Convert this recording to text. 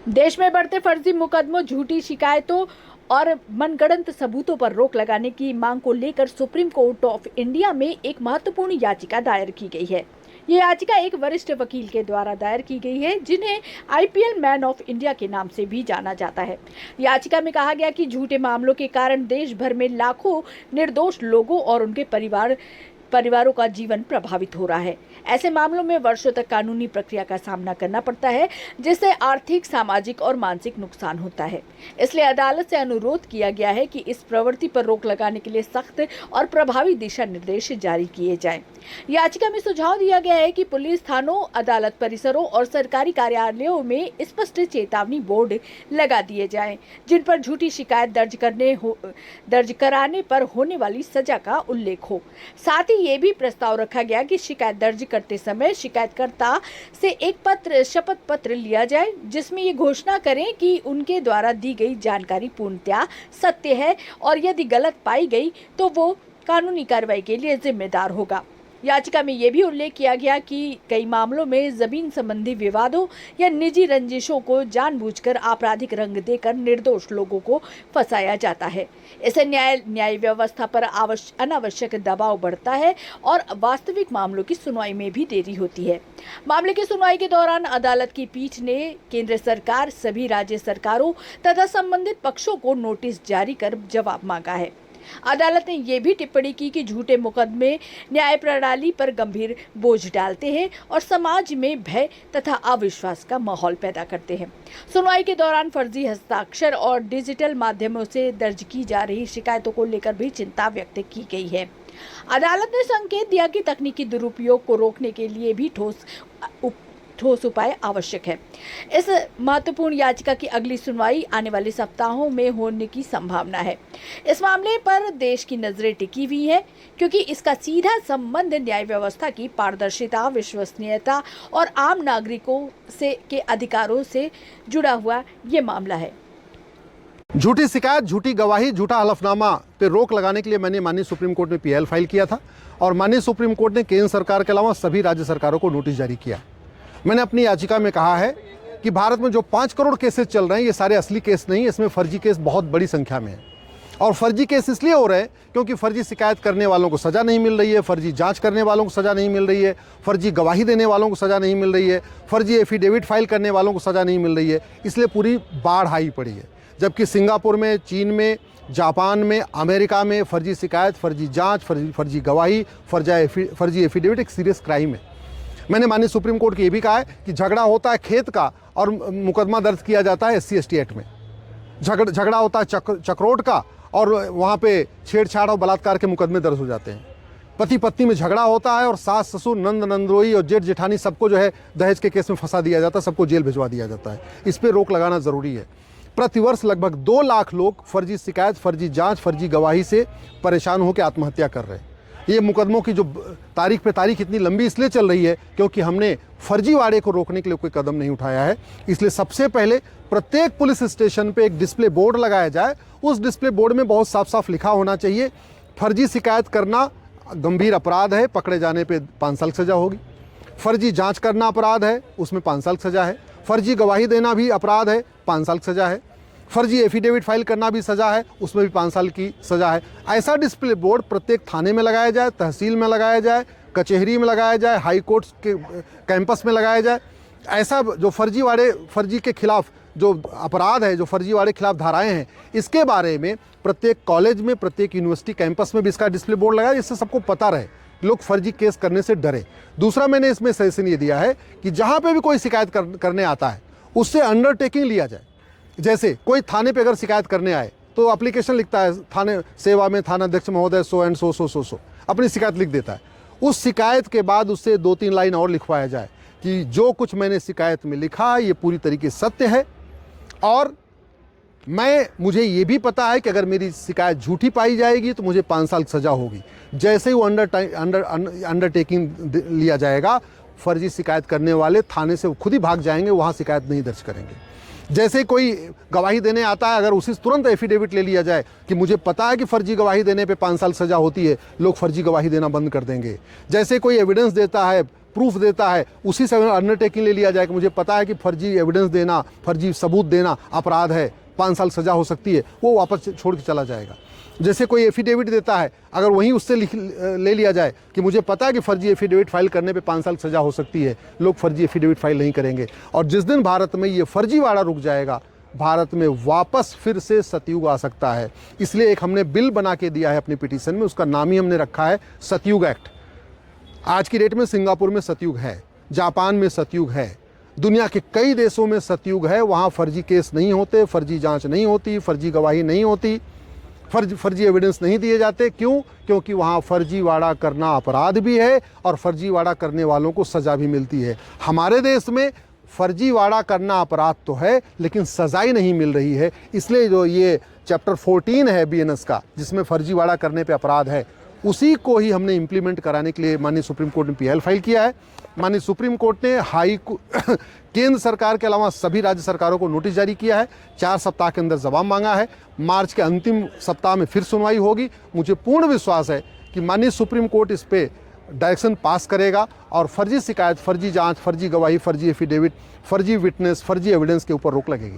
देश में बढ़ते फर्जी मुकदमों, झूठी शिकायतों और मनगढ़ंत सबूतों पर रोक लगाने की मांग को लेकर सुप्रीम कोर्ट ऑफ इंडिया में एक महत्वपूर्ण याचिका दायर की गई है। ये याचिका एक वरिष्ठ वकील के द्वारा दायर की गई है, जिन्हें आईपीएल मैन ऑफ इंडिया के नाम से भी जाना जाता है। याचिका में कहा गया कि झूठे मामलों के कारण देश भर में लाखों निर्दोष लोगों और उनके परिवारों का जीवन प्रभावित हो रहा है। ऐसे मामलों में वर्षों तक कानूनी प्रक्रिया का सामना करना पड़ता है, जिससे आर्थिक, सामाजिक और मानसिक नुकसान होता है। इसलिए अदालत से अनुरोध किया गया है कि इस प्रवृत्ति पर रोक लगाने के लिए सख्त और प्रभावी दिशा निर्देश जारी किए जाएं। याचिका में सुझाव दिया गया है कि पुलिस थानों, अदालत परिसरों और सरकारी कार्यालयों में स्पष्ट चेतावनी बोर्ड लगा दिए जाएं, जिन पर झूठी शिकायत दर्ज कराने पर होने वाली सजा का उल्लेख हो। साथ ही ये भी प्रस्ताव रखा गया कि शिकायत दर्ज करते समय शिकायतकर्ता से एक शपथ पत्र लिया जाए, जिसमें ये घोषणा करें कि उनके द्वारा दी गई जानकारी पूर्णतया सत्य है और यदि गलत पाई गई तो वो कानूनी कार्रवाई के लिए जिम्मेदार होगा। याचिका में यह भी उल्लेख किया गया कि कई मामलों में जमीन संबंधी विवादों या निजी रंजिशों को जानबूझकर आपराधिक रंग देकर निर्दोष लोगों को फंसाया जाता है। इससे न्याय व्यवस्था पर अनावश्यक दबाव बढ़ता है और वास्तविक मामलों की सुनवाई में भी देरी होती है। मामले की सुनवाई के दौरान अदालत की पीठ ने केंद्र सरकार, सभी राज्य सरकारों तथा संबंधित पक्षों को नोटिस जारी कर जवाब मांगा है। अदालत ने यह भी टिप्पणी की कि झूठे मुकदमे न्याय प्रणाली पर गंभीर बोझ डालते हैं और समाज में भय तथा अविश्वास का माहौल पैदा करते हैं। सुनवाई के दौरान फर्जी हस्ताक्षर और डिजिटल माध्यमों से दर्ज की जा रही शिकायतों को लेकर भी चिंता व्यक्त की गई है। अदालत ने संकेत दिया कि तकनीकी दुरुपयोग को रोकने के लिए भी ठोस उपाय आवश्यक है। इस महत्वपूर्ण याचिका की अगली सुनवाई आने वाले सप्ताहों में होने की संभावना है। इस मामले पर देश की नजरें टिकी हुई है, क्योंकि इसका सीधा संबंध न्याय व्यवस्था की पारदर्शिता, विश्वसनीयता और आम नागरिकों के अधिकारों से जुड़ा हुआ ये मामला है। झूठी शिकायत, झूठी गवाही, झूठा हलफनामा पे रोक लगाने के लिए मैंने माननीय सुप्रीम कोर्ट में पीएल फाइल किया था और माननीय सुप्रीम कोर्ट ने केंद्र सरकार के अलावा सभी राज्य सरकारों को नोटिस जारी किया। मैंने अपनी याचिका में कहा है कि भारत में जो 5 करोड़ केसेस चल रहे हैं, ये सारे असली केस नहीं, इसमें फर्जी केस बहुत बड़ी संख्या में है। और फर्जी केस इसलिए हो रहे हैं क्योंकि फर्जी शिकायत करने वालों को सज़ा नहीं मिल रही है, फर्जी जांच करने वालों को सज़ा नहीं मिल रही है, फर्जी गवाही देने वालों को सज़ा नहीं मिल रही है, फर्जी एफिडेविट फाइल करने वालों को सज़ा नहीं मिल रही है। इसलिए पूरी बाढ़ आई पड़ी है। जबकि सिंगापुर में, चीन में, जापान में, अमेरिका में फर्जी शिकायत, फर्जी जाँच, फर्जी गवाही, फर्जी एफिडेविट एक सीरियस क्राइम है। मैंने माननीय सुप्रीम कोर्ट को ये भी कहा है कि झगड़ा होता है खेत का और मुकदमा दर्ज किया जाता है SC/ST एक्ट में। झगड़ा होता है चक्रोट का और वहाँ पे छेड़छाड़ और बलात्कार के मुकदमे दर्ज हो जाते हैं। पति पत्नी में झगड़ा होता है और सास ससुर, नंद नंदोई और जेठ जेठानी सबको जो है दहेज के केस में फंसा दिया जाता है, सबको जेल भिजवा दिया जाता है। इस पर रोक लगाना ज़रूरी है। प्रतिवर्ष लगभग 2 लाख लोग फर्जी शिकायत, फर्जी जाँच, फर्जी गवाही से परेशान होकर आत्महत्या कर रहे हैं। ये मुकदमों की जो तारीख पे तारीख इतनी लंबी इसलिए चल रही है क्योंकि हमने फर्जीवाड़े को रोकने के लिए कोई कदम नहीं उठाया है। इसलिए सबसे पहले प्रत्येक पुलिस स्टेशन पे एक डिस्प्ले बोर्ड लगाया जाए। उस डिस्प्ले बोर्ड में बहुत साफ साफ लिखा होना चाहिए, फर्जी शिकायत करना गंभीर अपराध है, पकड़े जाने पे 5 साल की सज़ा होगी। फर्जी जाँच करना अपराध है, उसमें 5 साल की सज़ा है। फर्जी गवाही देना भी अपराध है, 5 साल की सज़ा है। फर्जी एफिडेविट फाइल करना भी सज़ा है, उसमें भी 5 साल की सज़ा है। ऐसा डिस्प्ले बोर्ड प्रत्येक थाने में लगाया जाए, तहसील में लगाया जाए, कचहरी में लगाया जाए, हाई कोर्ट के कैंपस में लगाया जाए। ऐसा जो फर्जी के खिलाफ जो अपराध है, जो फर्जीवाड़े के खिलाफ धाराएं हैं, इसके बारे में प्रत्येक कॉलेज में, प्रत्येक यूनिवर्सिटी कैंपस में भी इसका डिस्प्ले बोर्ड लगाया, जिससे सबको पता रहे, लोग फर्जी केस करने से डरे। दूसरा, मैंने इसमें सजेशन ये दिया है कि जहाँ पे भी कोई शिकायत करने आता है उससे अंडरटेकिंग लिया जाए। जैसे कोई थाने पे अगर शिकायत करने आए तो एप्लीकेशन लिखता है, थाने सेवा में थानाध्यक्ष महोदय सो एंड सो अपनी शिकायत लिख देता है। उस शिकायत के बाद उससे 2-3 लाइन और लिखवाया जाए कि जो कुछ मैंने शिकायत में लिखा ये पूरी तरीके से सत्य है और मुझे ये भी पता है कि अगर मेरी शिकायत झूठी पाई जाएगी तो मुझे 5 साल की सज़ा होगी। जैसे ही वो अंडरटेकिंग लिया जाएगा, फर्जी शिकायत करने वाले थाने से खुद ही भाग जाएंगे, वहाँ शिकायत नहीं दर्ज करेंगे। जैसे कोई गवाही देने आता है, अगर उसी तुरंत एफिडेविट ले लिया जाए कि मुझे पता है कि फर्जी गवाही देने पे 5 साल सज़ा होती है, लोग फर्जी गवाही देना बंद कर देंगे। जैसे कोई एविडेंस देता है प्रूफ देता है उसी से अंडरटेकिंग ले लिया जाए कि मुझे पता है कि फर्जी एविडेंस देना, फर्जी सबूत देना अपराध है, 5 साल सज़ा हो सकती है, वो वापस छोड़ के चला जाएगा। जैसे कोई एफिडेविट देता है, अगर वहीं उससे ले लिया जाए कि मुझे पता है कि फर्जी एफिडेविट फाइल करने पे 5 साल सज़ा हो सकती है, लोग फर्जी एफिडेविट फाइल नहीं करेंगे। और जिस दिन भारत में ये फर्जीवाड़ा रुक जाएगा, भारत में वापस फिर से सतयुग आ सकता है। इसलिए एक हमने बिल बना के दिया है अपनी पिटीशन में, उसका नाम ही हमने रखा है सतयुग एक्ट। आज की डेट में सिंगापुर में सतयुग है, जापान में सतयुग है, दुनिया के कई देशों में सतयुग है। वहाँ फर्जी केस नहीं होते, फर्जी जांच नहीं होती, फर्जी गवाही नहीं होती, फर्जी एविडेंस नहीं दिए जाते। क्यों? क्योंकि वहाँ फर्जीवाड़ा करना अपराध भी है और फर्जीवाड़ा करने वालों को सज़ा भी मिलती है। हमारे देश में फर्जीवाड़ा करना अपराध तो है, लेकिन सज़ाई नहीं मिल रही है। इसलिए जो ये चैप्टर 14 है BNS का, जिसमें फर्जीवाड़ा करने पे अपराध है, उसी को ही हमने इम्प्लीमेंट कराने के लिए माननीय सुप्रीम कोर्ट में PL फाइल किया है। माननीय सुप्रीम कोर्ट ने केंद्र सरकार के अलावा सभी राज्य सरकारों को नोटिस जारी किया है, 4 सप्ताह के अंदर जवाब मांगा है। मार्च के अंतिम सप्ताह में फिर सुनवाई होगी। मुझे पूर्ण विश्वास है कि माननीय सुप्रीम कोर्ट इस पे डायरेक्शन पास करेगा और फर्जी शिकायत, फर्जी जांच, फर्जी गवाही, फर्जी एफिडेविट, फर्जी विटनेस, फर्जी एविडेंस के ऊपर रोक लगेगी।